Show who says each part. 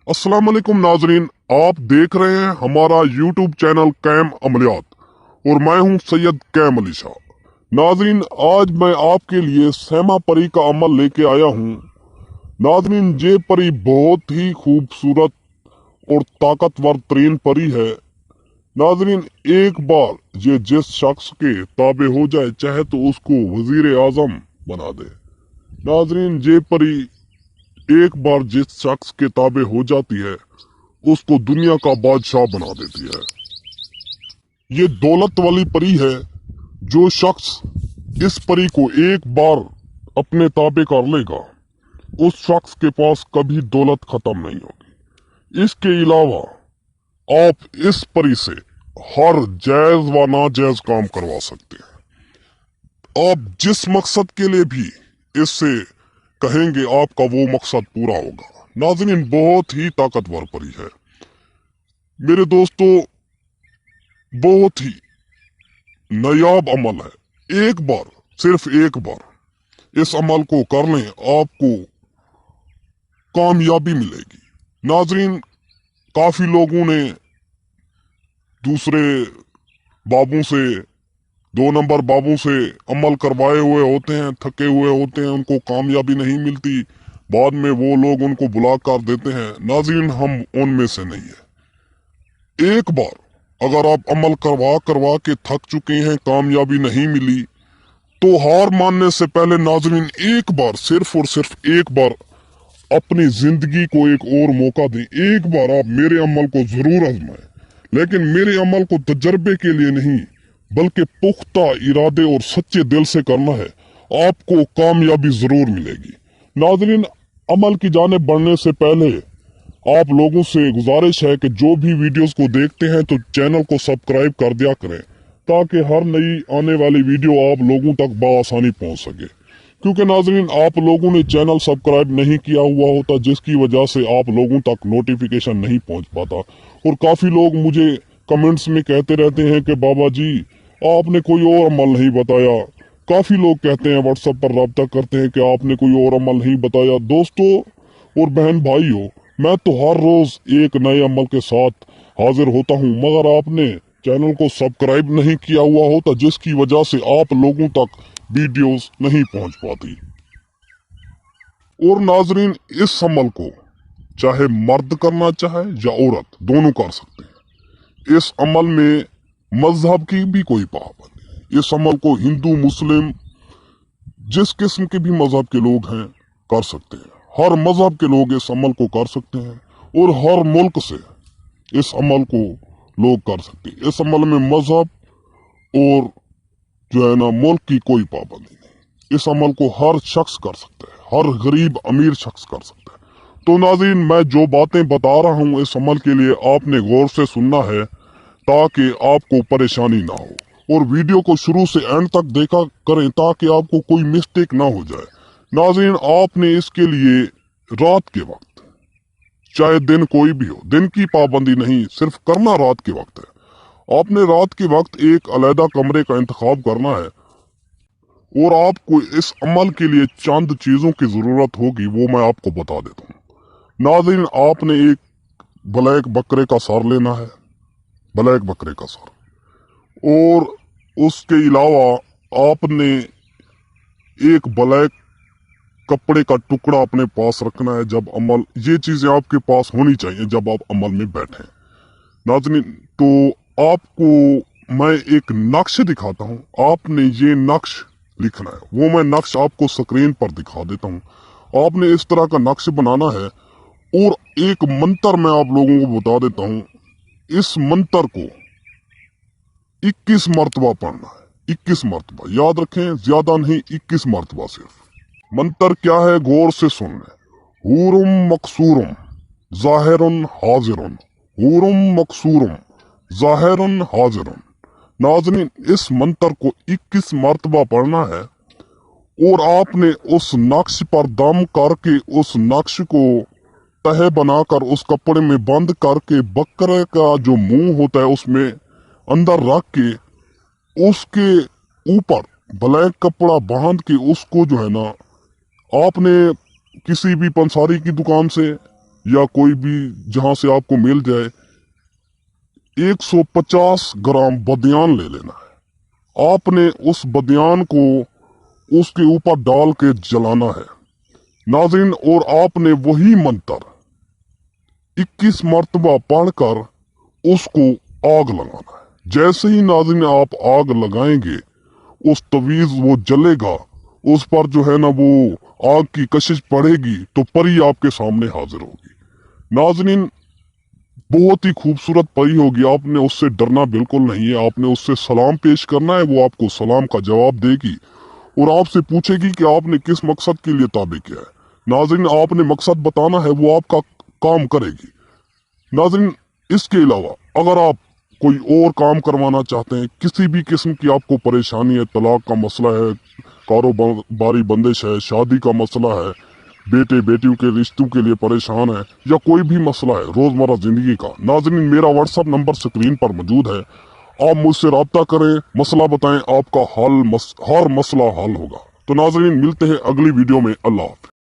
Speaker 1: अस्सलाम वालेकुम नाजरीन, आप देख रहे हैं हमारा यूट्यूब चैनल कैम अमलियात और मैं हूं सैयद कैम अली शाह। नाजरीन, आज मैं आपके लिए सहमा परी का अमल लेके आया हूं। नाजरीन, ये परी बहुत ही खूबसूरत और ताकतवर तरीन परी है। नाजरीन, एक बार ये जिस शख्स के ताबे हो जाए चाहे तो उसको वजीर आजम बना दे। नाजरीन, ये परी एक बार जिस शख्स के ताबे हो जाती है उसको दुनिया का बादशाह बना देती है। ये दौलत वाली परी है। जो शख्स इस परी को एक बार अपने ताबे कर लेगा उस शख्स के पास कभी दौलत खत्म नहीं होगी। इसके अलावा आप इस परी से हर जायज व नाजायज काम करवा सकते हैं। आप जिस मकसद के लिए भी इससे कहेंगे आपका वो मकसद पूरा होगा। नाज़रीन, बहुत ही ताकतवर परी है मेरे दोस्तों, बहुत ही नायाब अमल है। एक बार, सिर्फ एक बार इस अमल को कर लें, आपको कामयाबी मिलेगी। नाज़रीन, काफी लोगों ने दूसरे बाबों से, 2 नंबर बाबों से अमल करवाए हुए होते हैं, थके हुए होते हैं, उनको कामयाबी नहीं मिलती, बाद में वो लोग उनको बुला कर देते हैं। नाज़रीन, हम उनमें से नहीं है। एक बार अगर आप अमल करवा करवा के थक चुके हैं, कामयाबी नहीं मिली, तो हार मानने से पहले नाज़रीन एक बार, सिर्फ और सिर्फ एक बार अपनी जिंदगी को एक और मौका दें। एक बार आप मेरे अमल को जरूर आजमाएं, लेकिन मेरे अमल को तजर्बे के लिए नहीं बल्कि पुख्ता इरादे और सच्चे दिल से करना है। आपको कामयाबी जरूर मिलेगी। नाज़रीन, अमल की जानिब बढ़ने से पहले आप लोगों से गुजारिश है कि जो भी वीडियोस को देखते हैं तो चैनल को सब्सक्राइब कर दिया करें, ताकि हर नई आने वाली वीडियो आप लोगों तक बआसानी पहुंच सके। क्योंकि नाज़रीन, आप लोगों ने चैनल सब्सक्राइब नहीं किया हुआ होता, जिसकी वजह से आप लोगों तक नोटिफिकेशन नहीं पहुंच पाता। और काफी लोग मुझे कमेंट्स में कहते रहते हैं कि बाबा जी आपने कोई और अमल नहीं बताया। काफी लोग कहते हैं, व्हाट्सएप पर राब्ता करते हैं कि आपने कोई और अमल नहीं बताया। दोस्तों और बहन भाइयों, मैं तो हर रोज एक नए अमल के साथ हाजिर होता हूं, मगर आपने चैनल को सब्सक्राइब नहीं किया हुआ होता, जिसकी वजह से आप लोगों तक वीडियोस नहीं पहुंच पाती। और नाजरीन, इस अमल को चाहे मर्द करना चाहे या औरत, दोनों कर सकते हैं। इस अमल में मजहब की भी कोई पाबंदी नहीं। इस अमल को हिंदू, मुस्लिम, जिस किस्म के भी मजहब के लोग हैं कर सकते हैं। हर मजहब के लोग इस अमल को कर सकते हैं और हर मुल्क से इस अमल को लोग कर सकते हैं। इस अमल में मजहब और जो है ना मुल्क की कोई पाबंदी नहीं। इस अमल को हर शख्स कर सकता है, हर गरीब अमीर शख्स कर सकता है। तो नाज़रीन, मैं जो बातें बता रहा हूँ इस अमल के लिए आपने गौर से सुनना है, ताकि आपको परेशानी ना हो। और वीडियो को शुरू से एंड तक देखा करें ताकि आपको कोई मिस्टेक ना हो जाए। नाज़रीन, आपने इसके लिए रात के वक्त, चाहे दिन कोई भी हो, दिन की पाबंदी नहीं, सिर्फ करना रात के वक्त है। आपने रात के वक्त एक अलहदा कमरे का इंतखाब करना है और आपको इस अमल के लिए चंद चीजों की जरूरत होगी, वो मैं आपको बता देता हूँ। नाज़रीन, आपने एक ब्लैक बकरे का सर लेना है, ब्लैक बकरे का सर, और उसके अलावा आपने एक ब्लैक कपड़े का टुकड़ा अपने पास रखना है। जब अमल, ये चीजें आपके पास होनी चाहिए जब आप अमल में बैठे। नाज़रीन, तो आपको मैं एक नक्श दिखाता हूँ, आपने ये नक्श लिखना है। वो मैं नक्श आपको स्क्रीन पर दिखा देता हूँ। आपने इस तरह का नक्श बनाना है और एक मंत्र मैं आप लोगों को बता देता हूँ। इस मंत्र को 21 मरतबा पढ़ना है। 21 मरतबा, याद रखें, ज्यादा नहीं, 21 मरतबा सिर्फ। मंत्र क्या है, गौर से सुन लें। हूरुम मकसूरुम जाहिरुन हाजिरुन, हूरुम मकसूरुम जाहिरुन हाजिरुन। नाज़रीन, इस मंत्र को 21 मरतबा पढ़ना है और आपने उस नक्श पर दम करके उस नक्श को तह बनाकर उस कपड़े में बंद करके बकरे का जो मुंह होता है उसमें अंदर रख के उसके ऊपर ब्लैक कपड़ा बांध के उसको जो है ना, आपने किसी भी पंसारी की दुकान से या कोई भी जहां से आपको मिल जाए 150 ग्राम बदियान ले लेना है। आपने उस बदियान को उसके ऊपर डाल के जलाना है नाज़रीन, और आपने वही मंत्र 21 मरतबा पढ़कर उसको आग लगाना है। जैसे ही नाज़रीन आप आग लगाएंगे उस तवीज वो जलेगा, उस पर जो है ना वो आग की कशिश पड़ेगी तो परी आपके सामने हाजिर होगी। नाज़रीन बहुत ही खूबसूरत परी होगी, आपने उससे डरना बिल्कुल नहीं है। आपने उससे सलाम पेश करना है, वो आपको सलाम का जवाब देगी और आपसे पूछेगी कि आपने किस मकसद के लिए ताबे किया है। नाज़रीन आपने मकसद बताना है, वो आपका काम करेगी। नाज़रीन इसके अलावा अगर आप कोई और काम करवाना चाहते हैं, किसी भी किस्म की आपको परेशानी है, तलाक का मसला है, कारोबारी बंदिश है, शादी का मसला है, बेटे बेटियों के रिश्तों के लिए परेशान है, या कोई भी मसला है रोजमर्रा जिंदगी का, नाज़रीन मेरा व्हाट्सएप नंबर स्क्रीन पर मौजूद है। आप मुझसे राब्ता करें, मसला बताएं, आपका हर मसला हल होगा। तो नाज़रीन मिलते हैं अगली वीडियो में। अल्लाह हाफ़िज़।